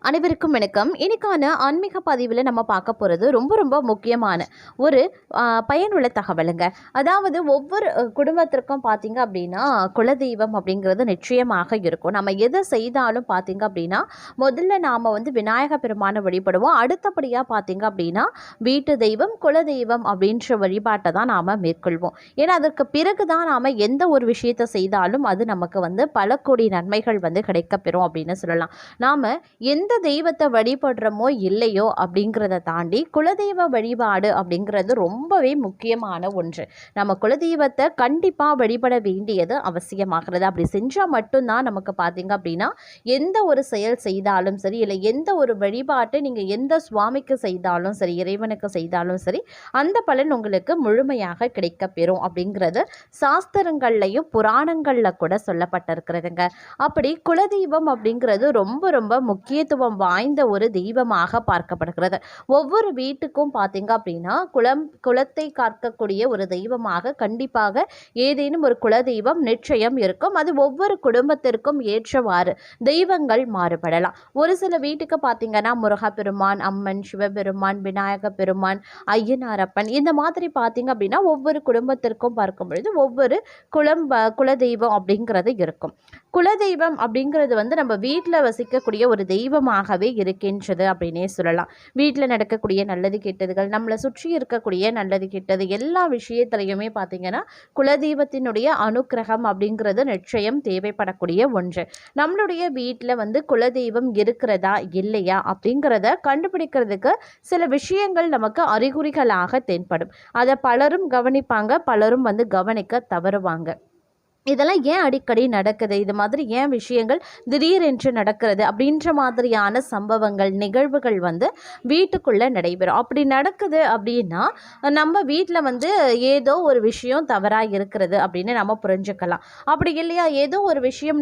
அனைவருக்கும் வணக்கம். இன்னைக்கான ஆன்மீக பதிவில் நம்ம பார்க்க போகிறது ரொம்ப ரொம்ப முக்கியமான ஒரு பயனுள்ள தகவலுங்க. அதாவது ஒவ்வொரு குடும்பத்திற்கும் பார்த்திங்க அப்படின்னா குலதெய்வம் அப்படிங்கிறது நிச்சயமாக இருக்கும். நம்ம எதை செய்தாலும் பார்த்திங்க அப்படின்னா முதல்ல நாம் விநாயக பெருமானை வழிபடுவோம். அடுத்தபடியாக பார்த்திங்க அப்படின்னா வீட்டு தெய்வம் குலதெய்வம் அப்படின்ற வழிபாட்டை தான் நாம் மேற்கொள்வோம். ஏன்னா அதற்கு பிறகு தான் நாம் எந்த ஒரு விஷயத்தை செய்தாலும் அது நமக்கு பல கோடி நன்மைகள் கிடைக்கப்பெறும் அப்படின்னு சொல்லலாம். நாம் எந்த தெய்வத்தை வழிபடுறோமோ இல்லையோ அப்படிங்கிறத தாண்டி குலதெய்வ வழிபாடு அப்படிங்கிறது ரொம்பவே முக்கியமான ஒன்று. நம்ம குலதெய்வத்தை கண்டிப்பாக வழிபட வேண்டியது அவசியமாகிறது. அப்படி செஞ்சால் மட்டும்தான் நமக்கு பார்த்தீங்க அப்படின்னா எந்த ஒரு செயல் செய்தாலும் சரி, இல்லை எந்த ஒரு வழிபாட்டை நீங்கள் எந்த சுவாமிக்கு செய்தாலும் சரி, இறைவனுக்கு செய்தாலும் சரி, அந்த பலன் உங்களுக்கு முழுமையாக கிடைக்கப்பெறும் அப்படிங்கிறது சாஸ்திரங்கள்லையும் புராணங்களில் கூட சொல்லப்பட்டிருக்கிறதுங்க. அப்படி குலதெய்வம் அப்படிங்கிறது ரொம்ப ரொம்ப முக்கியத்துவம் வாய்ந்த ஒரு தெய்வமாக பார்க்கப்படுகிறது. ஒவ்வொரு வீட்டுக்கும் பார்த்தீங்க அப்படின்னா குலத்தை காக்கக்கூடிய ஒரு தெய்வமாக கண்டிப்பாக ஏதேனும் ஒரு குலதெய்வம் நிச்சயம் இருக்கும். அது ஒவ்வொரு குடும்பத்திற்கும் ஏற்றவாறு தெய்வங்கள் மாறுபடலாம். ஒரு சில வீட்டுக்கு பார்த்தீங்கன்னா முருகப்பெருமான், அம்மன், சிவபெருமான், விநாயக பெருமான், ஐயனாரப்பன், இந்த மாதிரி பார்த்தீங்க அப்படின்னா ஒவ்வொரு குடும்பத்திற்கும் பார்க்கும் பொழுது ஒவ்வொரு குலதெய்வம் அப்படிங்கிறது இருக்கும். குலதெய்வம் அப்படிங்கிறது நம்ம வீட்டில் வசிக்கக்கூடிய ஒரு தெய்வமாகவே இருக்கின்றது அப்படின்னே சொல்லலாம். வீட்டில் நடக்கக்கூடிய நல்லது கெட்டதுகள், நம்மளை சுற்றி இருக்கக்கூடிய நல்லது கெட்டது எல்லா விஷயத்திலையுமே பார்த்தீங்கன்னா குலதெய்வத்தினுடைய அனுக்கிரகம் அப்படிங்கிறது நிச்சயம் தேவைப்படக்கூடிய ஒன்று. நம்மளுடைய வீட்டில் குலதெய்வம் இருக்கிறதா இல்லையா அப்படிங்கிறத கண்டுபிடிக்கிறதுக்கு சில விஷயங்கள் நமக்கு அறிகுறிகளாக தென்படும். அதை பலரும் கவனிப்பாங்க, பலரும் கவனிக்க தவறுவாங்க. இதெல்லாம் ஏன் அடிக்கடி நடக்குது, இது மாதிரி ஏன் விஷயங்கள் திடீரென்று நடக்கிறது அப்படின்ற மாதிரியான சம்பவங்கள், நிகழ்வுகள் வீட்டுக்குள்ளே நடைபெறும். அப்படி நடக்குது அப்படின்னா நம்ம வீட்டில் ஏதோ ஒரு விஷயம் தவறாக இருக்கிறது அப்படின்னு நம்ம புரிஞ்சுக்கலாம். அப்படி இல்லையா ஏதோ ஒரு விஷயம்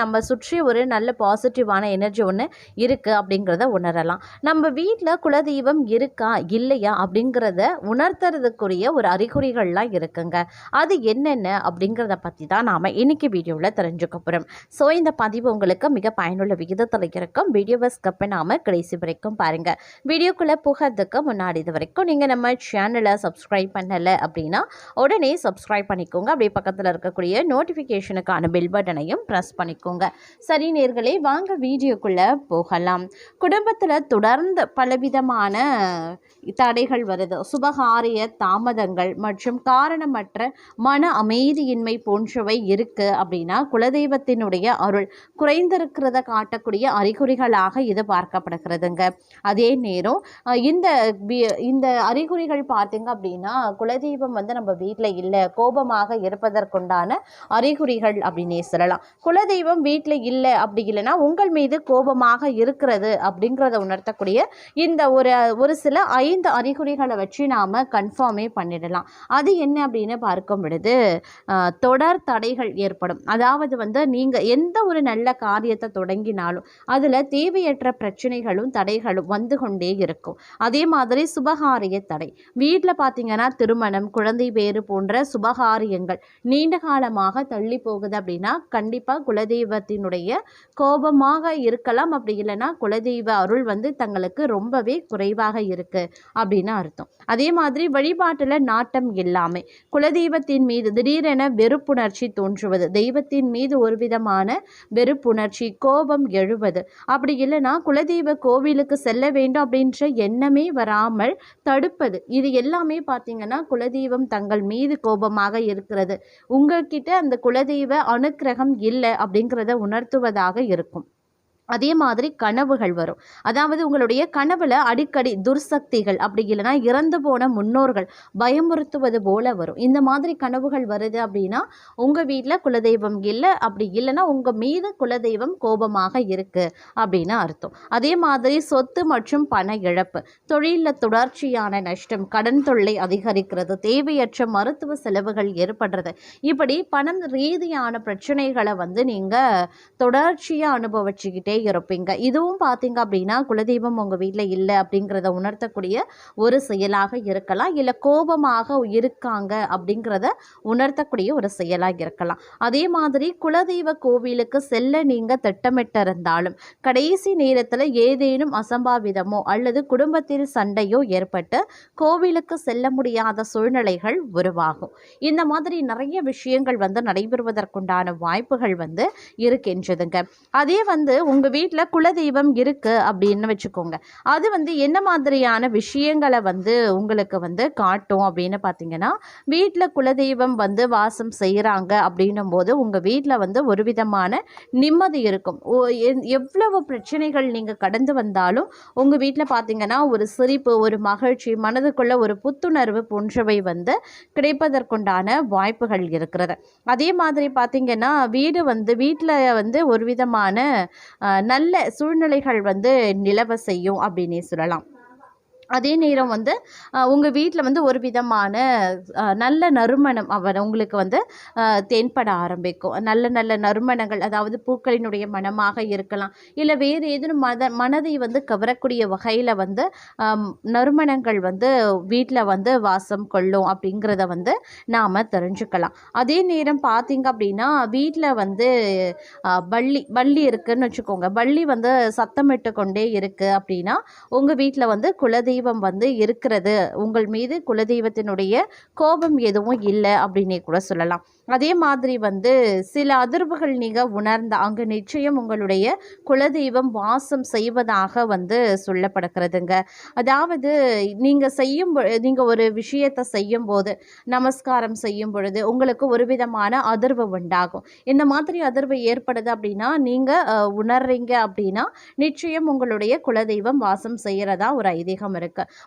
நம்ம சுற்றி ஒரு நல்ல பாசிட்டிவான எனர்ஜி ஒன்று இருக்குது அப்படிங்கிறத உணரலாம். நம்ம வீட்டில் குலதெய்வம் இருக்கா இல்லையா அப்படிங்கிறத உணர்த்துறதுக்குரிய ஒரு அறிகுறிகள்லாம் இருக்குங்க. அது என்னென்ன அப்படிங்கிறத பற்றி தான் நாம் இன்னைக்கு வீடியோவில் தெரிஞ்சுக்க போகிறோம். ஸோ இந்த பதிவு உங்களுக்கு மிக பயனுள்ள விகிதத்தில் இருக்கும். வீடியோவை ஸ்கிப் பண்ணாமல் கடைசி வரைக்கும் பாருங்கள். வீடியோக்குள்ளே போகிறதுக்கு முன்னாடி இது வரைக்கும் நீங்கள் நம்ம சேனலை சப்ஸ்கிரைப் பண்ணலை அப்படின்னா உடனே சப்ஸ்கிரைப் பண்ணிக்கோங்க. அப்படியே பக்கத்தில் இருக்கக்கூடிய நோட்டிஃபிகேஷனுக்கான பெல் பட்டனையும் ப்ரெஸ் பண்ணிக்கோங்க. சரி நேர்களே, வாங்க வீடியோக்குள்ளே போகலாம். குடும்பத்தில் தொடர்ந்து பலவிதமான தடைகள் வருது. சுபகாரிய தாமதங்கள் மற்றும் காரணமற்ற மன அமைதியின்மை போன்றவை இருக்கு அப்படின்னா குலதெய்வத்தினுடைய அருள் குறைந்திருக்கிறத காட்டக்கூடிய அறிகுறிகளாக இது பார்க்கப்படுகிறதுங்க. அதே நேரம் இந்த அறிகுறிகள் பார்த்தீங்க அப்படின்னா குலதெய்வம் நம்ம வீட்டில் இல்லை, கோபமாக இருப்பதற்குண்டான அறிகுறிகள் அப்படின்னே சொல்லலாம். குலதெய்வம் வீட்டில் இல்லை அப்படி இல்லைன்னா உங்கள் மீது கோபமாக இருக்கிறது அப்படிங்கிறத உணர்த்தக்கூடிய இந்த ஒரு சில 5 அறிகுறிகளை வச்சு நாம் கன்ஃபார்மே பண்ணிடலாம். அது என்ன அப்படின்னு பார்க்கும் பொழுது தொடர் தடைகள் ஏற்படும். அதாவது நீங்கள் எந்த ஒரு நல்ல காரியத்தை தொடங்கினாலும் அதில் தேவையற்ற பிரச்சனைகளும் தடைகளும் வந்து கொண்டே இருக்கும். அதே மாதிரி சுபகாரிய தடை, வீட்டில் பார்த்தீங்கன்னா திருமணம், குழந்தை பேறு போன்ற சுபகாரியங்கள் நீண்ட காலமாக தள்ளி போகுது அப்படின்னா கண்டிப்பாக குலதெய்வத்தினுடைய கோபமாக இருக்கலாம். அப்படி இல்லைன்னா குலதெய்வ அருள் தங்களுக்கு ரொம்பவே குறைவாக இருக்கு அப்படின்னு அர்த்தம். அதே மாதிரி வழிபாட்டில் நாட்டம் இல்லாமல் குலதெய்வத்தின் மீது திடீரென வெறுப்புணர்ச்சி தோன்றுவது, தெய்வத்தின் மீது ஒரு விதமான வெறுப்புணர்ச்சி, கோபம் எழுவது, அப்படி இல்லைன்னா குலதெய்வ கோவிலுக்கு செல்ல வேண்டும் அப்படின்ற எண்ணமே வராமல் தடுப்பது, இது எல்லாமே பார்த்தீங்கன்னா குலதெய்வம் தங்கள் மீது கோபமாக இருக்கிறது, உங்கள்கிட்ட அந்த குலதெய்வ அனுக்கிரகம் இல்லை அப்படிங்கிறத உணர்த்துவதாக இருக்கும். அதே மாதிரி கனவுகள் வரும். அதாவது உங்களுடைய கனவுல அடிக்கடி துர்சக்திகள், அப்படி இல்லைன்னா இறந்து போன முன்னோர்கள் பயமுறுத்துவது போல வரும். இந்த மாதிரி கனவுகள் வருது அப்படின்னா உங்கள் வீட்டில் குலதெய்வம் இல்லை, அப்படி இல்லைன்னா உங்கள் மீது குலதெய்வம் கோபமாக இருக்குது அப்படின்னு அர்த்தம். அதே மாதிரி சொத்து மற்றும் பண இழப்பு, தொழிலில் தொடர்ச்சியான நஷ்டம், கடன் தொல்லை அதிகரிக்கிறது, தேவையற்ற மருத்துவ செலவுகள் ஏற்படுறது, இப்படி பணம் ரீதியான பிரச்சனைகளை நீங்கள் தொடர்ச்சியாக அனுபவிச்சுக்கிட்டே கொண்டே இருப்பீங்க. இதுவும் பார்த்தீங்க அப்படின்னா குலதெய்வம் உங்கள் வீட்டில் இல்லை அப்படிங்கிறத உணர்த்தக்கூடிய ஒரு செயலாக இருக்கலாம், இல்லை கோபமாக இருக்காங்க அப்படிங்கிறத உணர்த்தக்கூடிய ஒரு செயலாக இருக்கலாம். அதே மாதிரி குலதெய்வ கோவிலுக்கு செல்ல நீங்கள் திட்டமிட்டிருந்தாலும் கடைசி நேரத்தில் ஏதேனும் அசம்பாவிதமோ அல்லது குடும்பத்தில் சண்டையோ ஏற்பட்டு கோவிலுக்கு செல்ல முடியாத சூழ்நிலைகள் உருவாகும். இந்த மாதிரி நிறைய விஷயங்கள் நடைபெறுவதற்குண்டான வாய்ப்புகள் இருக்கின்றதுங்க. அதே உங்கள் வீட்டில் குலதெய்வம் இருக்குது அப்படின்னு வச்சுக்கோங்க. அது என்ன மாதிரியான விஷயங்களை உங்களுக்கு காட்டும் அப்படின்னு பார்த்தீங்கன்னா, வீட்டில் குலதெய்வம் வாசம் செய்கிறாங்க அப்படின்னும் போது உங்கள் வீட்டில் ஒரு விதமான நிம்மதி இருக்கும். எவ்வளவு பிரச்சனைகள் நீங்கள் கடந்து வந்தாலும் உங்கள் வீட்டில் பார்த்தீங்கன்னா ஒரு சிரிப்பு, ஒரு மகிழ்ச்சி, மனதுக்குள்ள ஒரு புத்துணர்வு போன்றவை கிடைப்பதற்குண்டான வாய்ப்புகள் இருக்கிறது. அதே மாதிரி பார்த்தீங்கன்னா வீட்டில் ஒரு விதமான நல்ல சூழ்நிலைகள் நிலவ செய்யும் அப்படின்னே சொல்லலாம். அதே நேரம் உங்கள் வீட்டில் ஒரு விதமான நல்ல நறுமணம் உங்களுக்கு தென்பட ஆரம்பிக்கும். நல்ல நல்ல நறுமணங்கள், அதாவது பூக்களினுடைய மனமாக இருக்கலாம், இல்லை வேறு ஏதேனும் மனதை கவரக்கூடிய வகையில் நறுமணங்கள் வீட்டில் வாசம் கொள்ளும் அப்படிங்கிறத நாம் தெரிஞ்சுக்கலாம். அதே நேரம் பார்த்திங்க அப்படின்னா வீட்டில் வள்ளி இருக்குதுன்னு வச்சுக்கோங்க. வள்ளி சத்தமிட்டு கொண்டே இருக்குது அப்படின்னா உங்கள் வீட்டில் குலதெய்வம் இருக்கிறது, உங்கள் மீது குலதெய்வத்தினுடைய கோபம் எதுவும் இல்லை அப்படின்னே கூட சொல்லலாம். அதே மாதிரி சில அதிர்வுகள் நீங்கள் உணர்ந்த அங்கே நிச்சயம் உங்களுடைய குலதெய்வம் வாசம் செய்வதாக சொல்லப்படுகிறதுங்க. அதாவது நீங்கள் ஒரு விஷயத்தை செய்யும் போது, நமஸ்காரம் செய்யும் பொழுது உங்களுக்கு ஒரு விதமான அதிர்வு உண்டாகும். இந்த மாதிரி அதிர்வு ஏற்படுது அப்படின்னா நீங்கள் உணர்றீங்க அப்படின்னா நிச்சயம் உங்களுடைய குலதெய்வம் வாசம் செய்கிறதா ஒரு ஐதீகம் இருக்கு.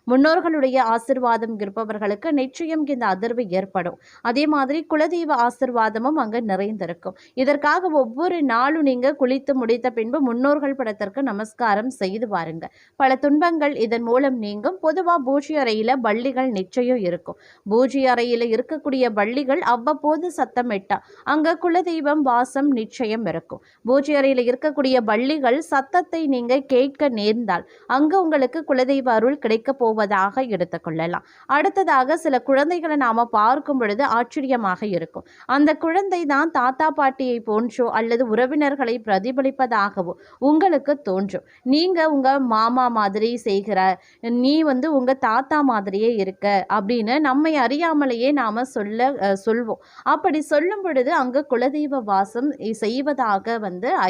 முன்னோர்களுடைய ஆசீர்வாதம் இருப்பவர்களுக்கு நிச்சயம் இந்த அதிர்வு ஏற்படும். அதே மாதிரி குலதெய்வ ஆசீர்வாதமும் அங்கு நிறைந்திருக்கும். இதற்காக ஒவ்வொரு நாளும் நீங்க குளித்து முடித்த பின்பு முன்னோர்கள் படத்திற்கு நமஸ்காரம் செய்து பாருங்க. பல துன்பங்கள் இதன் மூலம் நீங்கும். பொதுவா பூஜை அறையில பள்ளிகள் நிச்சயம் இருக்கும். பூஜை அறையில இருக்கக்கூடிய பள்ளிகள் அவ்வப்போது சத்தமிட்டா அங்க குலதெய்வம் வாசம் நிச்சயம் இருக்கும். பூஜை அறையில இருக்கக்கூடிய பள்ளிகள் சத்தத்தை நீங்க கேட்க நேர்ந்தால் அங்க உங்களுக்கு குலதெய்வ அருள் கிடைக்க போவதாக எடுத்துக்கொள்ளலாம். அடுத்ததாக சில குழந்தைகளை நாம பார்க்கும் பொழுது ஆச்சரியமாக இருக்கும். அந்த குழந்தை தான் தாத்தா பாட்டியை போன்றோ அல்லது உறவினர்களை பிரதிபலிப்பதாகவோ உங்களுக்கு தோன்றும். நீங்க உங்க மாமா மாதிரி செய்கிற, நீ உங்க தாத்தா மாதிரியே இருக்க அப்படின்னு நம்மை அறியாமலேயே நாம சொல்வோம். அப்படி சொல்லும் பொழுது அங்க குலதெய்வ வாசம் செய்வதாக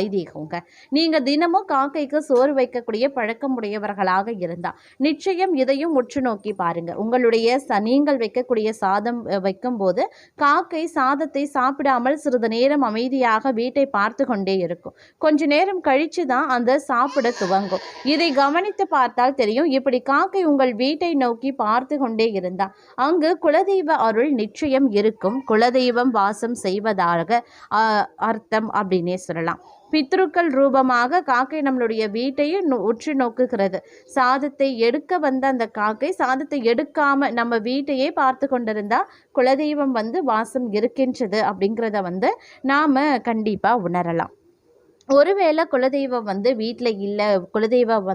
ஐதீகங்க. நீங்க தினமும் காக்கைக்கு சோறு வைக்கக்கூடிய பழக்கம் உடையவர்களாக இருந்தா நிச்சயம் இதையும் உற்று நோக்கி பாருங்க. உங்களுடைய நீங்கள் வைக்கக்கூடிய சாதம் வைக்கும் போது காக்கை சாதத்தை சாப்பிடாமல் சிறிது நேரம் அமைதியாக வீட்டை பார்த்து கொண்டே இருக்கும். கொஞ்ச நேரம் கழிச்சு தான் அந்த சாப்பிட துவங்கும். இதை கவனித்து பார்த்தால் தெரியும். இப்படி காக்கை உங்கள் வீட்டை நோக்கி பார்த்து கொண்டே இருந்தா அங்கு குலதெய்வ அருள் நிச்சயம் இருக்கும். குலதெய்வம் வாசம் செய்வதாக அர்த்தம் அப்படின்னே சொல்லலாம். பித்ருக்கள் ரூபமாக காக்கை நம்மளுடைய வீட்டையும் உற்று நோக்குகிறது. சாதத்தை எடுக்க வந்த அந்த காக்கை சாதத்தை எடுக்காம நம்ம வீட்டையே பார்த்து கொண்டிருந்தா குலதெய்வம் வாசம் இருக்கின்றது அப்படிங்கிறத நாம கண்டிப்பா உணரலாம். ஒருவேளை குலதெய்வம் வீட்டில் இல்லை, குலதெய்வம்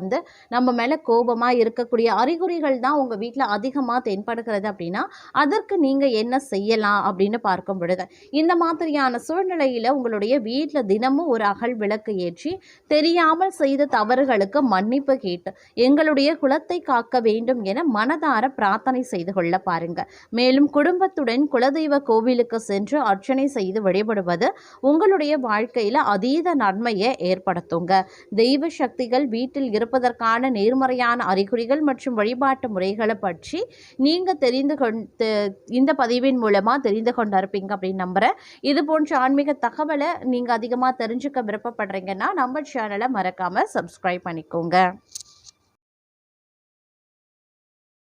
நம்ம மேலே கோபமாக இருக்கக்கூடிய அறிகுறிகள் தான் உங்கள் வீட்டில் அதிகமாக தென்படுகிறது அப்படின்னா அதற்கு நீங்கள் என்ன செய்யலாம் அப்படின்னு பார்க்கும் பொழுது, இந்த மாதிரியான சூழ்நிலையில் உங்களுடைய வீட்டில் தினமும் ஒரு அகல் விளக்கு ஏற்றி தெரியாமல் செய்த தவறுகளுக்கு மன்னிப்பு கேட்டு எங்களுடைய குலத்தை காக்க வேண்டும் என மனதார பிரார்த்தனை செய்து கொள்ள பாருங்க. மேலும் குடும்பத்துடன் குலதெய்வ கோவிலுக்கு சென்று அர்ச்சனை செய்து வழிபடுவது உங்களுடைய வாழ்க்கையில் அதீத நன்மையை ஏற்படுத்துங்க. தெய்வ சக்திகள் வீட்டில் இருப்பதற்கான நேர்மறையான அறிகுறிகள் மற்றும் வழிபாட்டு முறைகளை பற்றி நீங்க இந்த பதிவின் மூலமா தெரிந்து கொண்டிருப்பீங்க அப்படின்னு நம்புறேன். இது போன்ற ஆன்மீக தகவலை நீங்க அதிகமா தெரிஞ்சுக்க விருப்பப்படுறீங்கன்னா நம்ம சேனலை மறக்காம சப்ஸ்கிரைப் பண்ணிக்கோங்க.